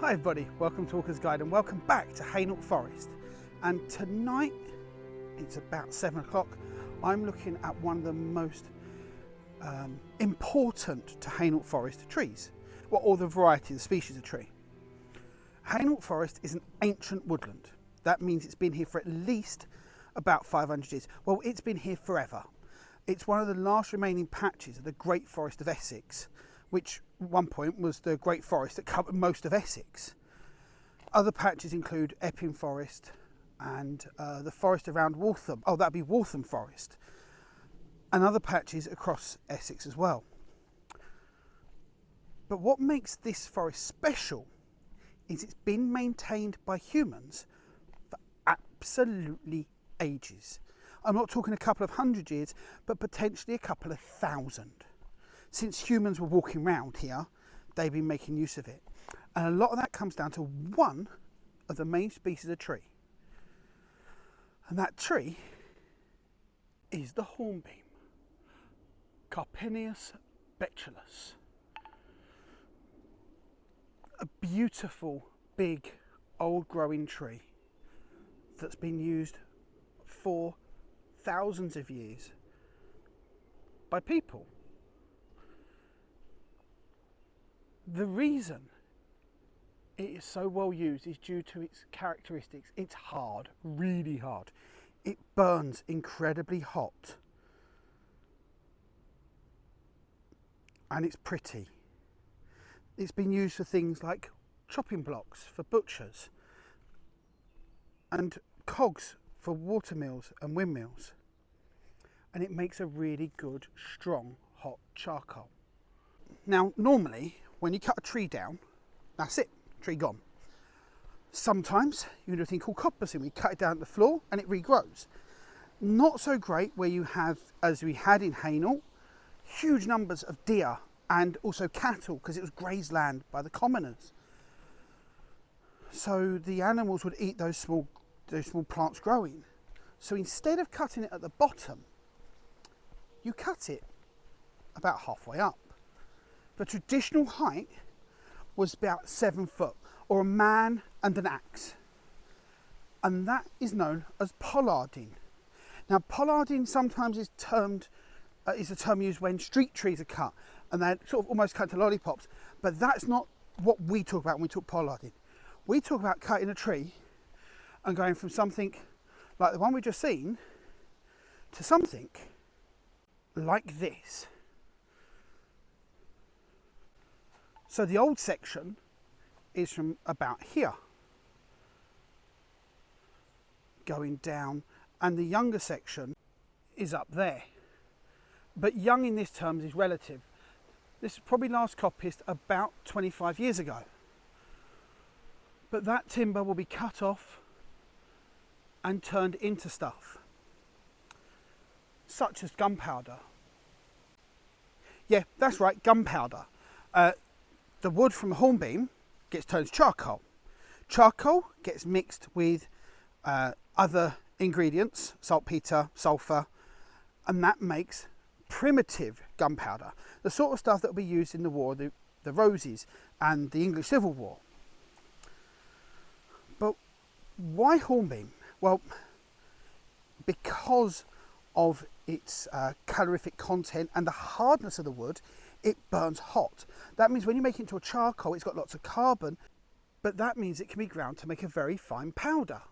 Hi everybody, welcome to Walker's Guide and welcome back to Hainault Forest. And tonight, it's about 7 o'clock, I'm looking at one of the most important to Hainault Forest trees, or the variety, the species of tree. Hainault Forest is an ancient woodland. That means it's been here for at least about 500 years. Well, it's been here forever. It's one of the last remaining patches of the Great Forest of Essex, which at one point was the Great Forest that covered most of Essex. Other patches include Epping Forest and the forest around Waltham. Oh, that'd be Waltham Forest. And other patches across Essex as well. But what makes this forest special is it's been maintained by humans for absolutely ages. I'm not talking a couple of hundred years, but potentially a couple of thousand. Since humans were walking around here, they've been making use of it. And a lot of that comes down to one of the main species of tree. And that tree is the hornbeam, Carpenius betulus. A beautiful, big, old growing tree that's been used for thousands of years by people. The reason it is so well used is due to its characteristics. It's hard, really hard. It burns incredibly hot. And it's pretty. It's been used for things like chopping blocks for butchers and cogs for water mills and windmills. And it makes a really good, strong, hot charcoal. Now, normally, when you cut a tree down, that's it, tree gone. Sometimes you do a thing called coppicing, we cut it down to the floor and it regrows. Not so great where you have, as we had in Hainault, huge numbers of deer and also cattle, because it was grazed land by the commoners. So the animals would eat those small plants growing. So instead of cutting it at the bottom, you cut it about halfway up. The traditional height was about 7 foot, or a man and an axe. And that is known as pollarding. Now, pollarding sometimes is a term used when street trees are cut, and they're sort of almost cut to lollipops. But that's not what we talk about when we talk pollarding. We talk about cutting a tree and going from something like the one we've just seen to something like this. So the old section is from about here, going down, and the younger section is up there. But young in this terms is relative. This is probably last coppiced about 25 years ago. But that timber will be cut off and turned into stuff, such as gunpowder. Yeah, that's right, gunpowder. The wood from a hornbeam gets turned to charcoal. Charcoal gets mixed with other ingredients, saltpeter, sulphur, and that makes primitive gunpowder, the sort of stuff that will be used in the war, the Roses and the English Civil War. But why hornbeam? Well, because of its calorific content and the hardness of the wood, it burns hot. That means when you make it into a charcoal, it's got lots of carbon, but that means it can be ground to make a very fine powder.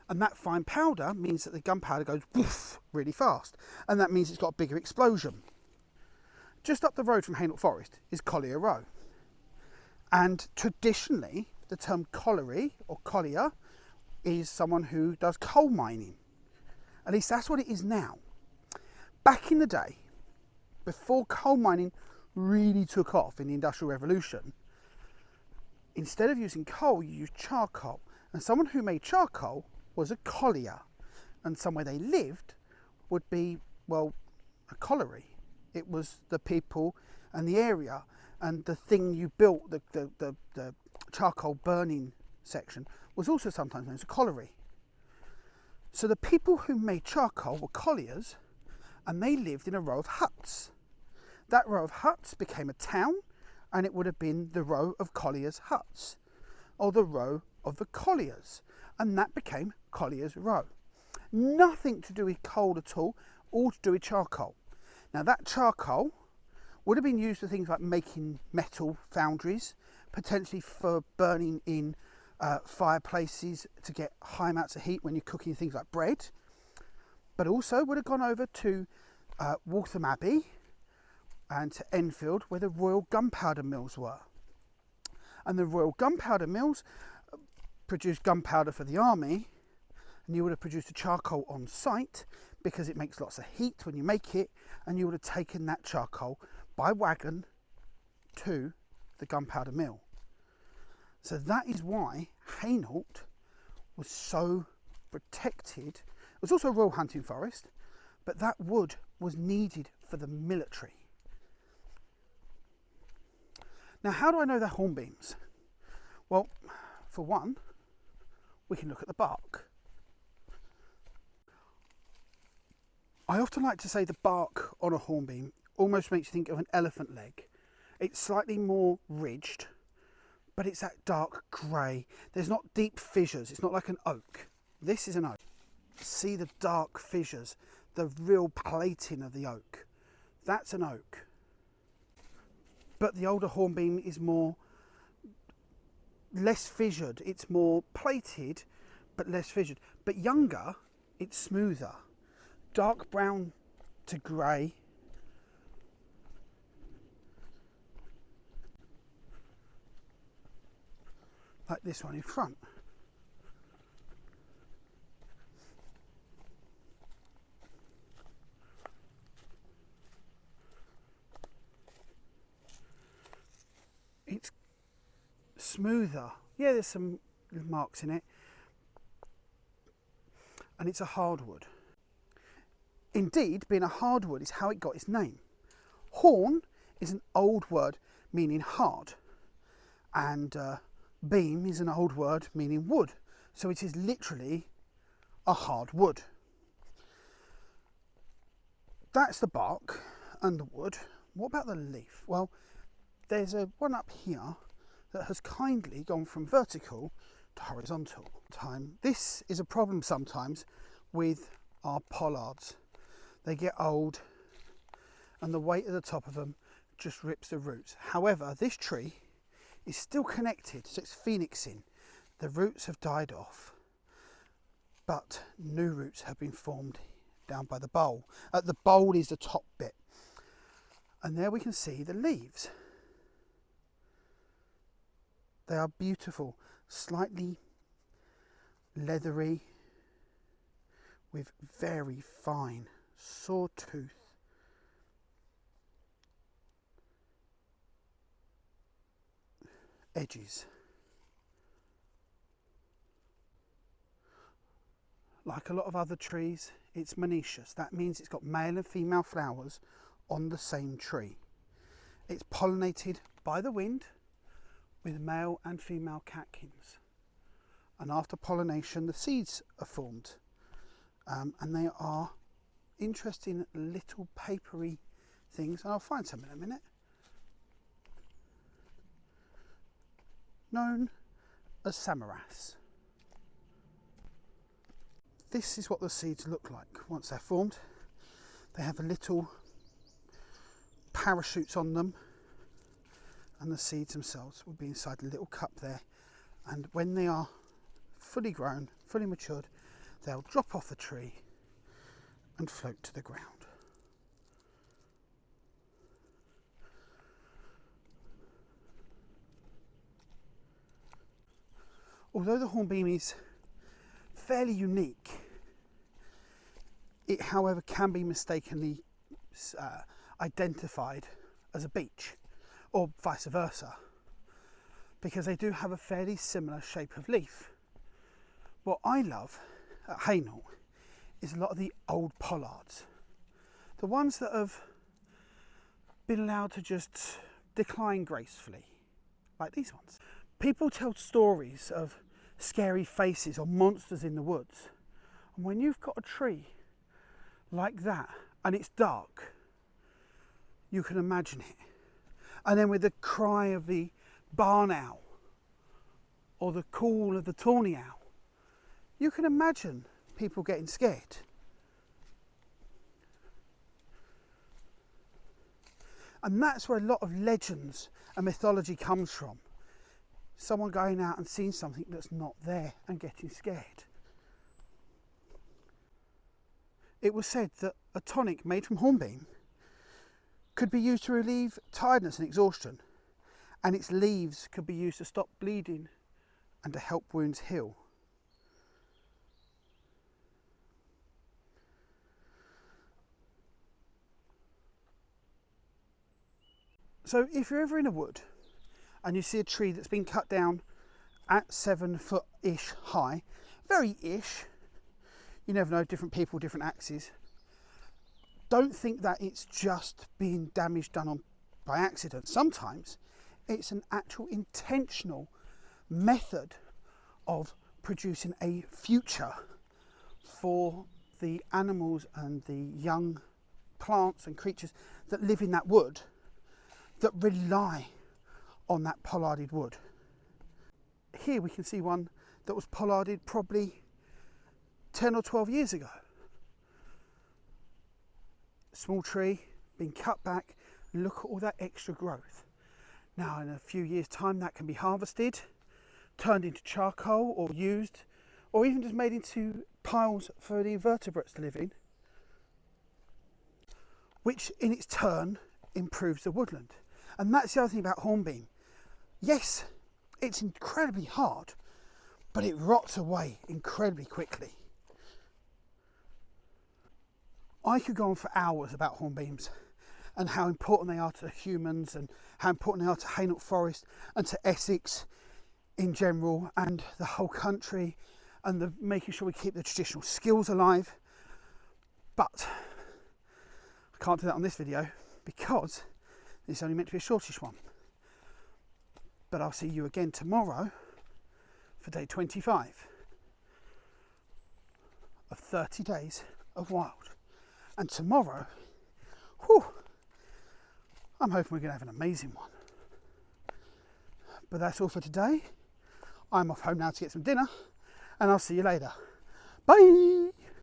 And that fine powder means that the gunpowder goes woof really fast, and that means it's got a bigger explosion. Just up the road from Hainault Forest is Collier Row. And traditionally, the term colliery or collier is someone who does coal mining. At least that's what it is now. Back in the day, before coal mining really took off in the Industrial Revolution, instead of using coal, you used charcoal. And someone who made charcoal was a collier. And somewhere they lived would be, well, a colliery. It was the people and the area, and the thing you built, the charcoal burning section, was also sometimes known as a colliery. So the people who made charcoal were colliers, and they lived in a row of huts. That row of huts became a town, and it would have been the row of colliers' huts. or the row of the colliers, and that became Collier's Row. Nothing to do with coal at all to do with charcoal. Now that charcoal would have been used for things like making metal foundries, potentially for burning in fireplaces to get high amounts of heat when you're cooking things like bread, but also would have gone over to Waltham Abbey and to Enfield, where the Royal Gunpowder Mills were. And the Royal Gunpowder Mills produced gunpowder for the army, and you would have produced a charcoal on site because it makes lots of heat when you make it, and you would have taken that charcoal by wagon to the gunpowder mill. So that is why Hainault was so protected. It was also a royal hunting forest, but that wood was needed for the military. Now, how do I know they're hornbeams? Well, for one, we can look at the bark. I often like to say the bark on a hornbeam almost makes you think of an elephant leg. It's slightly more ridged, but it's that dark grey. There's not deep fissures. It's not like an oak. This is an oak. See the dark fissures, the real plating of the oak. That's an oak. But the older hornbeam is less fissured. It's more plated, but less fissured. But younger, it's smoother. Dark brown to grey. Like this one in front. It's smoother. Yeah, there's some marks in it. And it's a hardwood. Indeed, being a hardwood is how it got its name. Horn is an old word meaning hard, and beam is an old word meaning wood. So it is literally a hard wood. That's the bark and the wood. What about the leaf? Well, there's one up here that has kindly gone from vertical to horizontal. This is a problem sometimes with our pollards. They get old and the weight at the top of them just rips the roots. However, this tree is still connected, so it's phoenixing. The roots have died off, but new roots have been formed down by the bole. The bole is the top bit, and there we can see the leaves. They are beautiful, slightly leathery, with very fine sawtooth edges. Like a lot of other trees, it's monoecious. That means it's got male and female flowers on the same tree. It's pollinated by the wind with male and female catkins. And after pollination, the seeds are formed. And they are interesting little papery things. And I'll find some in a minute. Known as samaras. This is what the seeds look like once they're formed. They have a little parachutes on them, and the seeds themselves will be inside a little cup there. And when they are fully grown, fully matured, they'll drop off the tree and float to the ground. Although the hornbeam is fairly unique, it, however, can be mistakenly identified as a beech, or vice versa, because they do have a fairly similar shape of leaf. What I love at Hainault is a lot of the old pollards, the ones that have been allowed to just decline gracefully, like these ones. People tell stories of scary faces or monsters in the woods, and when you've got a tree like that and it's dark, you can imagine it. And then with the cry of the barn owl or the call of the tawny owl, you can imagine people getting scared. And that's where a lot of legends and mythology comes from. Someone going out and seeing something that's not there and getting scared. It was said that a tonic made from hornbeam could be used to relieve tiredness and exhaustion, and its leaves could be used to stop bleeding and to help wounds heal. So if you're ever in a wood and you see a tree that's been cut down at 7 foot-ish high, very ish, you never know, different people, different axes, don't think that it's just being damage done by accident. Sometimes it's an actual intentional method of producing a future for the animals and the young plants and creatures that live in that wood, that rely on that pollarded wood. Here we can see one that was pollarded probably 10 or 12 years ago. Small tree, been cut back, look at all that extra growth. Now in a few years' time that can be harvested, turned into charcoal or used, or even just made into piles for the invertebrates to live in, which in its turn improves the woodland. And that's the other thing about hornbeam. Yes, it's incredibly hard, but it rots away incredibly quickly. I could go on for hours about hornbeams and how important they are to humans and how important they are to Hainault Forest and to Essex in general and the whole country, and making sure we keep the traditional skills alive. But I can't do that on this video because it's only meant to be a shortish one. But I'll see you again tomorrow for day 25 of 30 days of wild. And tomorrow, I'm hoping we're going to have an amazing one. But that's all for today. I'm off home now to get some dinner, and I'll see you later. Bye!